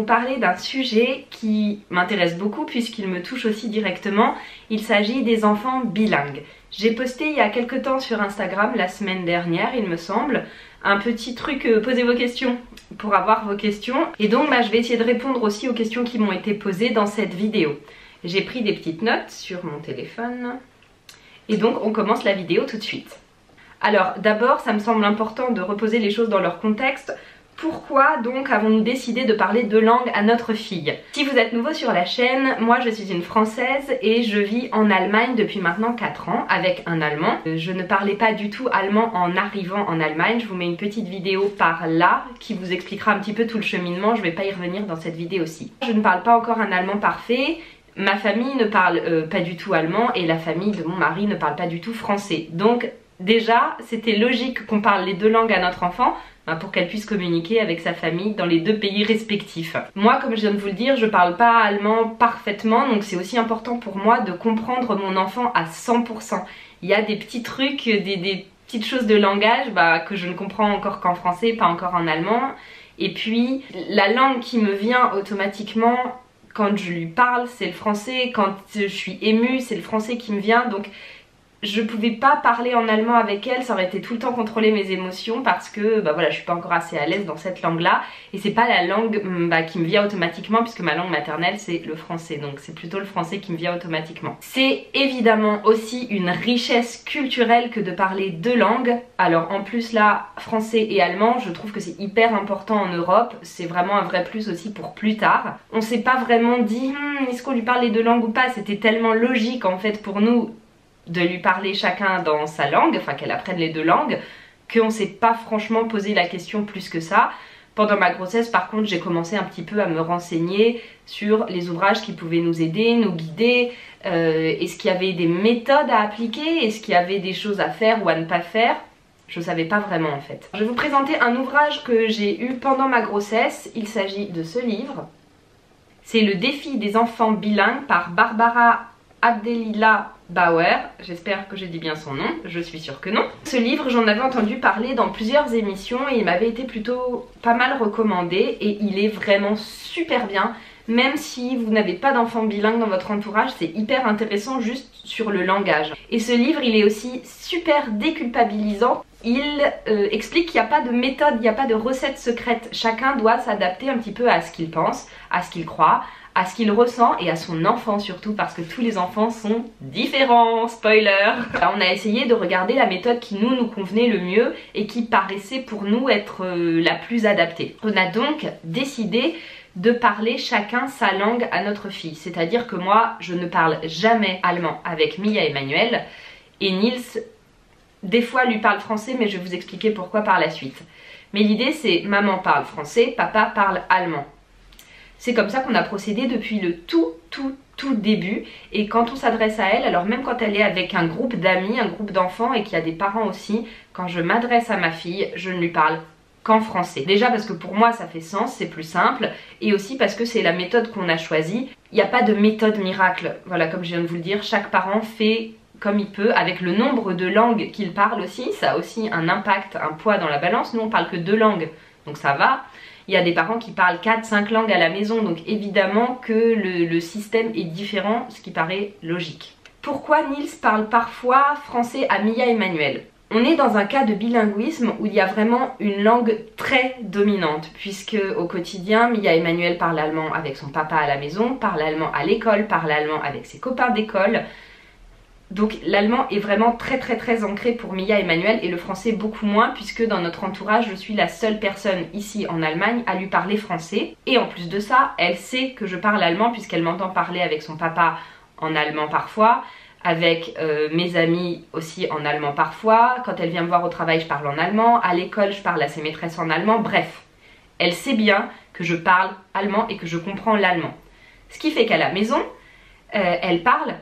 parler d'un sujet qui m'intéresse beaucoup puisqu'il me touche aussi directement. Il s'agit des enfants bilingues. J'ai posté il y a quelques temps sur Instagram, la semaine dernière il me semble, un petit truc posez vos questions pour avoir vos questions. Et donc je vais essayer de répondre aussi aux questions qui m'ont été posées dans cette vidéo. J'ai pris des petites notes sur mon téléphone et donc on commence la vidéo tout de suite. Alors d'abord ça me semble important de reposer les choses dans leur contexte. Pourquoi donc avons-nous décidé de parler deux langues à notre fille? Si vous êtes nouveau sur la chaîne, moi je suis une Française et je vis en Allemagne depuis maintenant 4 ans avec un Allemand. Je ne parlais pas du tout allemand en arrivant en Allemagne, je vous mets une petite vidéo par là qui vous expliquera un petit peu tout le cheminement, je ne vais pas y revenir dans cette vidéo-ci. Je ne parle pas encore un allemand parfait, ma famille ne parle pas du tout allemand et la famille de mon mari ne parle pas du tout français. Donc déjà c'était logique qu'on parle les deux langues à notre enfant, pour qu'elle puisse communiquer avec sa famille dans les deux pays respectifs. Moi, comme je viens de vous le dire, je parle pas allemand parfaitement, donc c'est aussi important pour moi de comprendre mon enfant à 100%. Il y a des petits trucs, des petites choses de langage que je ne comprends encore qu'en français, pas encore en allemand. Et puis, la langue qui me vient automatiquement quand je lui parle, c'est le français. Quand je suis émue, c'est le français qui me vient. Donc, je pouvais pas parler en allemand avec elle, ça aurait été tout le temps contrôler mes émotions parce que voilà, je suis pas encore assez à l'aise dans cette langue là et c'est pas la langue qui me vient automatiquement puisque ma langue maternelle c'est le français, donc c'est plutôt le français qui me vient automatiquement. C'est évidemment aussi une richesse culturelle que de parler deux langues. Alors en plus là, français et allemand, je trouve que c'est hyper important en Europe, c'est vraiment un vrai plus aussi pour plus tard. On s'est pas vraiment dit est-ce qu'on lui parle les deux langues ou pas, c'était tellement logique en fait pour nous de lui parler chacun dans sa langue, enfin qu'elle apprenne les deux langues, qu'on s'est pas franchement posé la question plus que ça. Pendant ma grossesse par contre j'ai commencé un petit peu à me renseigner sur les ouvrages qui pouvaient nous aider, nous guider, est-ce qu'il y avait des méthodes à appliquer, est-ce qu'il y avait des choses à faire ou à ne pas faire. Je savais pas vraiment en fait. Je vais vous présenter un ouvrage que j'ai eu pendant ma grossesse, il s'agit de ce livre. C'est Le défi des enfants bilingues par Barbara Abdelila Bauer, j'espère que j'ai dit bien son nom, je suis sûre que non. Ce livre, j'en avais entendu parler dans plusieurs émissions et il m'avait été plutôt pas mal recommandé et il est vraiment super bien. Même si vous n'avez pas d'enfants bilingues dans votre entourage, c'est hyper intéressant juste sur le langage. Et ce livre, il est aussi super déculpabilisant. Il explique qu'il n'y a pas de méthode, il n'y a pas de recette secrète. Chacun doit s'adapter un petit peu à ce qu'il pense, à ce qu'il croit, à ce qu'il ressent et à son enfant surtout parce que tous les enfants sont différents, spoiler. On a essayé de regarder la méthode qui nous convenait le mieux et qui paraissait pour nous être la plus adaptée. On a donc décidé de parler chacun sa langue à notre fille, c'est-à-dire que moi je ne parle jamais allemand avec Mia Emmanuel et Nils des fois lui parle français mais je vais vous expliquer pourquoi par la suite. Mais l'idée c'est maman parle français, papa parle allemand. C'est comme ça qu'on a procédé depuis le tout début et quand on s'adresse à elle, alors même quand elle est avec un groupe d'amis, un groupe d'enfants et qu'il y a des parents aussi, quand je m'adresse à ma fille, je ne lui parle qu'en français. Déjà parce que pour moi ça fait sens, c'est plus simple et aussi parce que c'est la méthode qu'on a choisie. Il n'y a pas de méthode miracle, voilà comme je viens de vous le dire, chaque parent fait comme il peut avec le nombre de langues qu'il parle aussi, ça a aussi un impact, un poids dans la balance. Nous on parle que 2 langues donc ça va. Il y a des parents qui parlent 4-5 langues à la maison, donc évidemment que le système est différent, ce qui paraît logique. Pourquoi Nils parle parfois français à Mia Emmanuel? On est dans un cas de bilinguisme où il y a vraiment une langue très dominante, puisque au quotidien, Mia Emmanuel parle allemand avec son papa à la maison, parle allemand à l'école, parle allemand avec ses copains d'école. Donc l'allemand est vraiment très ancré pour Mia Emmanuel et le français beaucoup moins puisque dans notre entourage je suis la seule personne ici en Allemagne à lui parler français. Et en plus de ça, elle sait que je parle allemand puisqu'elle m'entend parler avec son papa en allemand parfois, avec mes amis aussi en allemand parfois, quand elle vient me voir au travail je parle en allemand, à l'école je parle à ses maîtresses en allemand, bref. Elle sait bien que je parle allemand et que je comprends l'allemand. Ce qui fait qu'à la maison, elle parle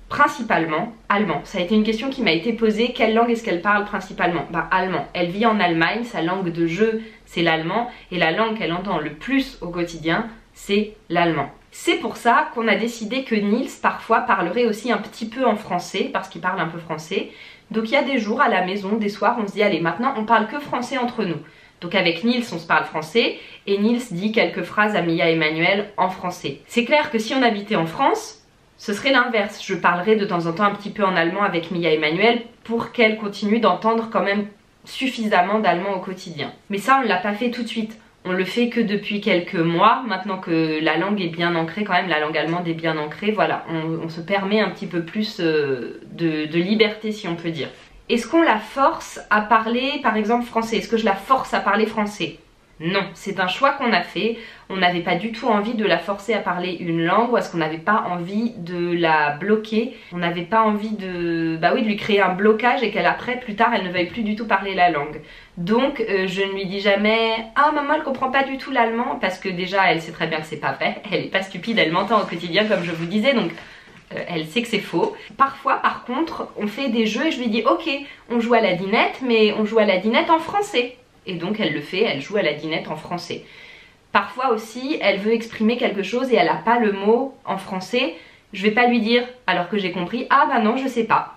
principalement allemand. Ça a été une question qui m'a été posée, quelle langue est-ce qu'elle parle principalement? Allemand. Elle vit en Allemagne, sa langue de jeu c'est l'allemand et la langue qu'elle entend le plus au quotidien c'est l'allemand. C'est pour ça qu'on a décidé que Nils parfois parlerait aussi un petit peu en français parce qu'il parle un peu français. Donc il y a des jours à la maison, des soirs on se dit allez maintenant on parle que français entre nous. Donc avec Nils, on se parle français et Nils dit quelques phrases à Mia Emmanuel en français. C'est clair que si on habitait en France, ce serait l'inverse. Je parlerais de temps en temps un petit peu en allemand avec Mia Emmanuel pour qu'elle continue d'entendre quand même suffisamment d'allemand au quotidien. Mais ça, on ne l'a pas fait tout de suite. On le fait que depuis quelques mois, maintenant que la langue est bien ancrée quand même, la langue allemande est bien ancrée, voilà, on se permet un petit peu plus de liberté si on peut dire. Est-ce qu'on la force à parler par exemple français? Est-ce que je la force à parler français? Non, c'est un choix qu'on a fait. On n'avait pas du tout envie de la forcer à parler une langue, ou est-ce qu'on n'avait pas envie de la bloquer? On n'avait pas envie de, de lui créer un blocage et qu'elle après, plus tard, elle ne veuille plus du tout parler la langue. Donc je ne lui dis jamais « Ah maman, elle comprend pas du tout l'allemand » parce que déjà elle sait très bien que c'est pas vrai, elle est pas stupide, elle m'entend au quotidien comme je vous disais, donc elle sait que c'est faux. Parfois par contre on fait des jeux et je lui dis ok, on joue à la dinette mais on joue à la dinette en français. Et donc elle le fait, elle joue à la dinette en français. Parfois aussi elle veut exprimer quelque chose et elle n'a pas le mot en français. Je vais pas lui dire alors que j'ai compris ah bah non je sais pas.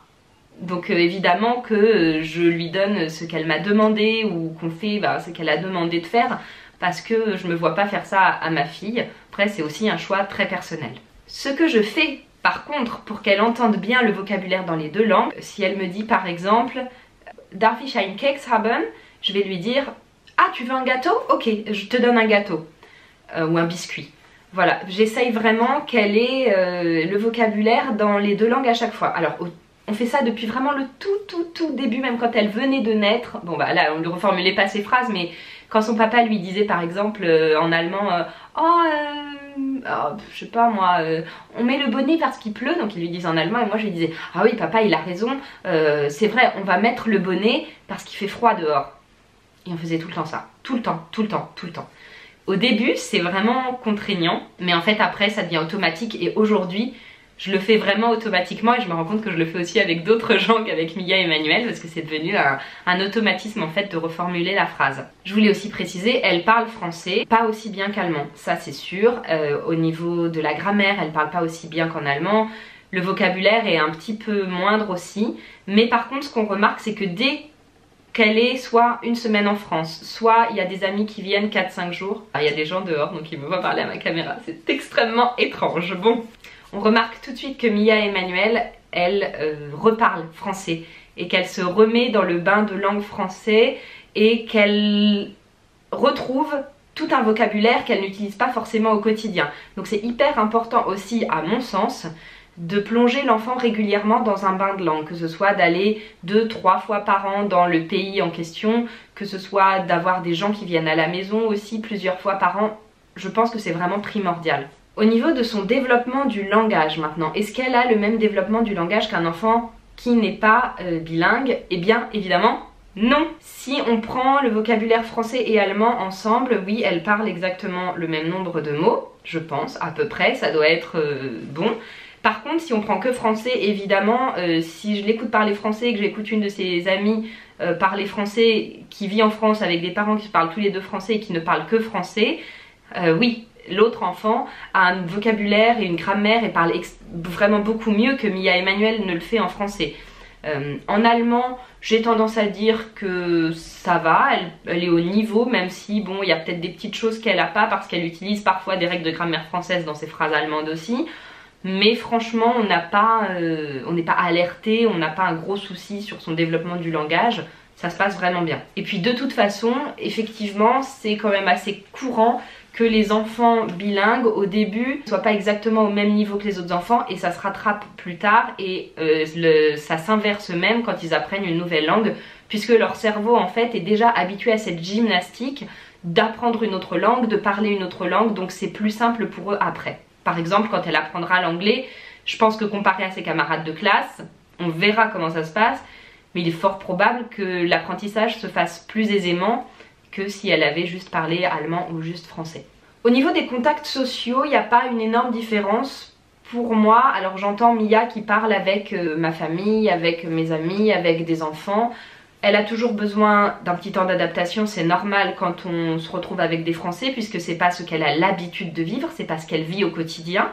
Donc évidemment que je lui donne ce qu'elle m'a demandé ou qu'on fait ce qu'elle a demandé de faire parce que je me vois pas faire ça à ma fille. Après c'est aussi un choix très personnel. Ce que je fais par contre pour qu'elle entende bien le vocabulaire dans les deux langues, si elle me dit par exemple Darf ich einen Keks haben? Je vais lui dire ah tu veux un gâteau? Ok je te donne un gâteau ou un biscuit. Voilà, j'essaye vraiment qu'elle ait le vocabulaire dans les deux langues à chaque fois. Alors on fait ça depuis vraiment le tout début, même quand elle venait de naître. Bon bah là on ne reformulait pas ses phrases, mais quand son papa lui disait par exemple en allemand je sais pas moi, on met le bonnet parce qu'il pleut, donc il lui disait en allemand et moi je lui disais ah oui papa il a raison, c'est vrai on va mettre le bonnet parce qu'il fait froid dehors. Et on faisait tout le temps ça, tout le temps. Au début c'est vraiment contraignant, mais en fait après ça devient automatique et aujourd'hui je le fais vraiment automatiquement et je me rends compte que je le fais aussi avec d'autres gens qu'avec Mia Emmanuel parce que c'est devenu un automatisme en fait de reformuler la phrase. Je voulais aussi préciser, elle parle français, pas aussi bien qu'allemand, ça c'est sûr. Au niveau de la grammaire, elle parle pas aussi bien qu'en allemand. Le vocabulaire est un petit peu moindre aussi. Mais par contre ce qu'on remarque c'est que dès qu'elle est soit une semaine en France, soit il y a des amis qui viennent 4-5 jours. Il y a des gens dehors donc ils me voient parler à ma caméra, c'est extrêmement étrange. Bon. On remarque tout de suite que Mia Emmanuel, elle reparle français et qu'elle se remet dans le bain de langue français et qu'elle retrouve tout un vocabulaire qu'elle n'utilise pas forcément au quotidien. Donc c'est hyper important aussi, à mon sens, de plonger l'enfant régulièrement dans un bain de langue, que ce soit d'aller 2-3 fois par an dans le pays en question, que ce soit d'avoir des gens qui viennent à la maison aussi plusieurs fois par an. Je pense que c'est vraiment primordial. Au niveau de son développement du langage maintenant, est-ce qu'elle a le même développement du langage qu'un enfant qui n'est pas bilingue? Eh bien évidemment non. Si on prend le vocabulaire français et allemand ensemble, oui elle parle exactement le même nombre de mots, je pense, à peu près, ça doit être bon. Par contre si on prend que français, évidemment, si je l'écoute parler français et que j'écoute une de ses amies parler français qui vit en France avec des parents qui parlent tous les deux français et qui ne parlent que français, oui. L'autre enfant a un vocabulaire et une grammaire et parle vraiment beaucoup mieux que Mia Emmanuel ne le fait en français. En allemand, j'ai tendance à dire que ça va, elle est au niveau, même si bon, il y a peut-être des petites choses qu'elle n'a pas parce qu'elle utilise parfois des règles de grammaire française dans ses phrases allemandes aussi. Mais franchement, on n'est pas alerté, on n'a pas un gros souci sur son développement du langage. Ça se passe vraiment bien. Et puis de toute façon, effectivement, c'est quand même assez courant que les enfants bilingues au début ne soient pas exactement au même niveau que les autres enfants et ça se rattrape plus tard et ça s'inverse même quand ils apprennent une nouvelle langue puisque leur cerveau en fait est déjà habitué à cette gymnastique d'apprendre une autre langue, de parler une autre langue, donc c'est plus simple pour eux après. Par exemple quand elle apprendra l'anglais, je pense que comparé à ses camarades de classe, on verra comment ça se passe, mais il est fort probable que l'apprentissage se fasse plus aisément que si elle avait juste parlé allemand ou juste français. Au niveau des contacts sociaux, il n'y a pas une énorme différence pour moi. Alors j'entends Mia qui parle avec ma famille, avec mes amis, avec des enfants. Elle a toujours besoin d'un petit temps d'adaptation, c'est normal quand on se retrouve avec des Français puisque c'est pas ce qu'elle a l'habitude de vivre, c'est pas ce qu'elle vit au quotidien.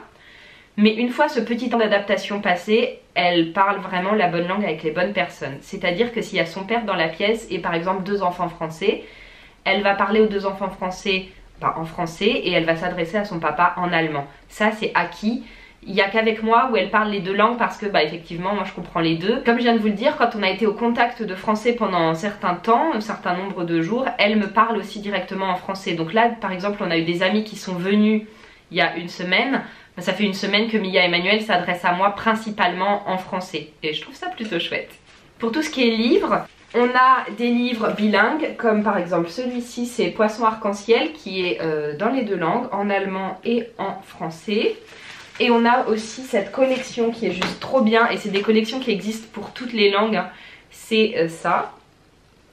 Mais une fois ce petit temps d'adaptation passé, elle parle vraiment la bonne langue avec les bonnes personnes. C'est-à-dire que s'il y a son père dans la pièce et par exemple 2 enfants français, elle va parler aux deux enfants français en français et elle va s'adresser à son papa en allemand. Ça c'est acquis. Il n'y a qu'avec moi où elle parle les deux langues parce que effectivement moi je comprends les deux. Comme je viens de vous le dire, quand on a été au contact de français pendant un certain temps, un certain nombre de jours, elle me parle aussi directement en français. Donc là par exemple on a eu des amis qui sont venus il y a une semaine. Ça fait une semaine que Mia Emmanuel s'adresse à moi principalement en français et je trouve ça plutôt chouette. Pour tout ce qui est livres, on a des livres bilingues comme par exemple celui-ci, c'est Poisson arc-en-ciel qui est dans les deux langues, en allemand et en français. Et on a aussi cette collection qui est juste trop bien et c'est des collections qui existent pour toutes les langues. Hein. C'est ça,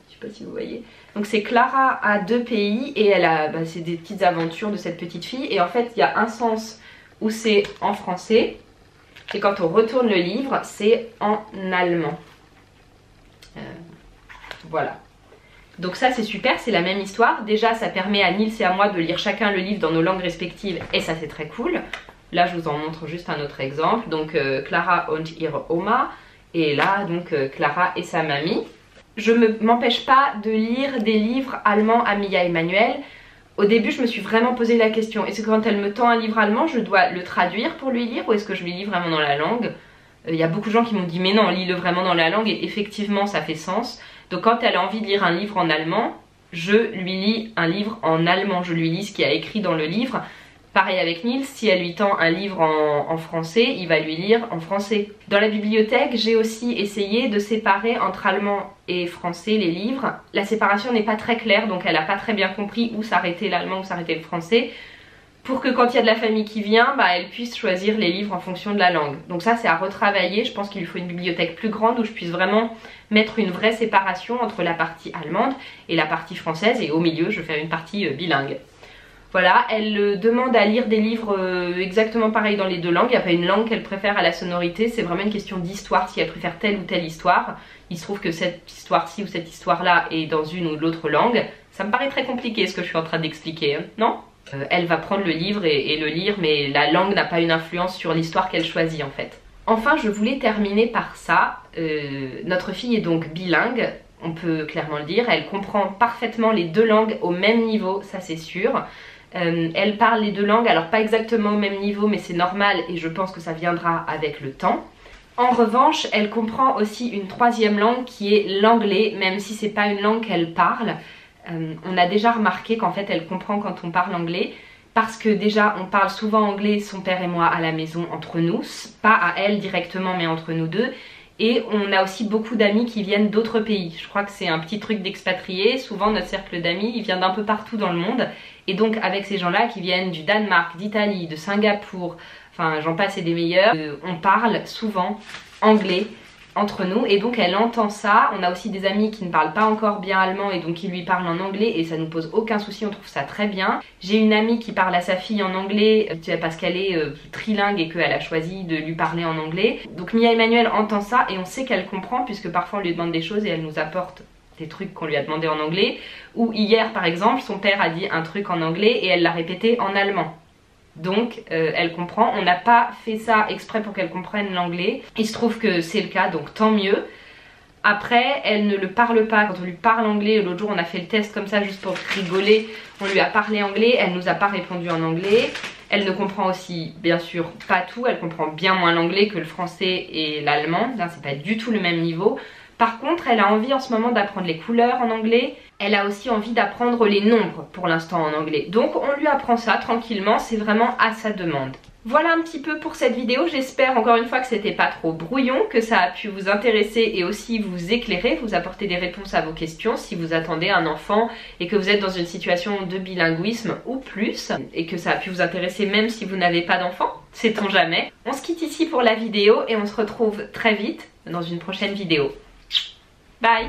je sais pas si vous voyez. Donc c'est Clara a 2 pays et elle a, c'est des petites aventures de cette petite fille. Et en fait il y a un sens où c'est en français et quand on retourne le livre c'est en allemand. Voilà. Donc ça c'est super, c'est la même histoire. Déjà ça permet à Nils et à moi de lire chacun le livre dans nos langues respectives et ça c'est très cool. Là je vous en montre juste un autre exemple. Donc Clara und ihre Oma et là donc Clara et sa mamie. Je ne m'empêche pas de lire des livres allemands à Mia Emmanuel. Au début je me suis vraiment posé la question, est-ce que quand elle me tend un livre allemand je dois le traduire pour lui lire ou est-ce que je lui lis vraiment dans la langue? Il y a beaucoup de gens qui m'ont dit mais non, lis-le vraiment dans la langue et effectivement ça fait sens. Donc quand elle a envie de lire un livre en allemand, je lui lis un livre en allemand, je lui lis ce qu'il y a écrit dans le livre. Pareil avec Nils, si elle lui tend un livre en français, il va lui lire en français. Dans la bibliothèque, j'ai aussi essayé de séparer entre allemand et français les livres. La séparation n'est pas très claire, donc elle n'a pas très bien compris où s'arrêtait l'allemand, où s'arrêtait le français. Pour que quand il y a de la famille qui vient, elle puisse choisir les livres en fonction de la langue. Donc ça c'est à retravailler, je pense qu'il lui faut une bibliothèque plus grande où je puisse vraiment mettre une vraie séparation entre la partie allemande et la partie française et au milieu je vais faire une partie bilingue. Voilà, elle demande à lire des livres exactement pareil dans les deux langues. Il n'y a pas une langue qu'elle préfère à la sonorité, c'est vraiment une question d'histoire, si elle préfère telle ou telle histoire. Il se trouve que cette histoire-ci ou cette histoire-là est dans une ou l'autre langue. Ça me paraît très compliqué ce que je suis en train d'expliquer, hein, non ? Elle va prendre le livre et le lire, mais la langue n'a pas une influence sur l'histoire qu'elle choisit en fait. Enfin, je voulais terminer par ça. Notre fille est donc bilingue, on peut clairement le dire. Elle comprend parfaitement les deux langues au même niveau, ça c'est sûr. Elle parle les deux langues, alors pas exactement au même niveau, mais c'est normal et je pense que ça viendra avec le temps. En revanche, elle comprend aussi une troisième langue qui est l'anglais, même si c'est pas une langue qu'elle parle. On a déjà remarqué qu'en fait elle comprend quand on parle anglais parce que déjà on parle souvent anglais, son père et moi à la maison entre nous, pas à elle directement mais entre nous deux. Et on a aussi beaucoup d'amis qui viennent d'autres pays. Je crois que c'est un petit truc d'expatriés. Souvent notre cercle d'amis il vient d'un peu partout dans le monde. Et donc avec ces gens-là qui viennent du Danemark, d'Italie, de Singapour, enfin j'en passe et des meilleurs, on parle souvent anglais entre nous et donc elle entend ça. On a aussi des amis qui ne parlent pas encore bien allemand et donc qui lui parlent en anglais et ça nous pose aucun souci, on trouve ça très bien. J'ai une amie qui parle à sa fille en anglais parce qu'elle est trilingue et qu'elle a choisi de lui parler en anglais. Donc Mia Emmanuel entend ça et on sait qu'elle comprend puisque parfois on lui demande des choses et elle nous apporte des trucs qu'on lui a demandé en anglais. Ou hier par exemple son père a dit un truc en anglais et elle l'a répété en allemand. Donc elle comprend, on n'a pas fait ça exprès pour qu'elle comprenne l'anglais. Il se trouve que c'est le cas, donc tant mieux. Après, elle ne le parle pas, quand on lui parle anglais, l'autre jour on a fait le test comme ça juste pour rigoler, on lui a parlé anglais, elle nous a pas répondu en anglais. Elle ne comprend aussi bien sûr pas tout, elle comprend bien moins l'anglais que le français et l'allemand, là c'est pas du tout le même niveau. Par contre, elle a envie en ce moment d'apprendre les couleurs en anglais. Elle a aussi envie d'apprendre les nombres pour l'instant en anglais. Donc on lui apprend ça tranquillement, c'est vraiment à sa demande. Voilà un petit peu pour cette vidéo, j'espère encore une fois que c'était pas trop brouillon, que ça a pu vous intéresser et aussi vous éclairer, vous apporter des réponses à vos questions si vous attendez un enfant et que vous êtes dans une situation de bilinguisme ou plus et que ça a pu vous intéresser même si vous n'avez pas d'enfant, sait-on jamais. On se quitte ici pour la vidéo et on se retrouve très vite dans une prochaine vidéo. Bye!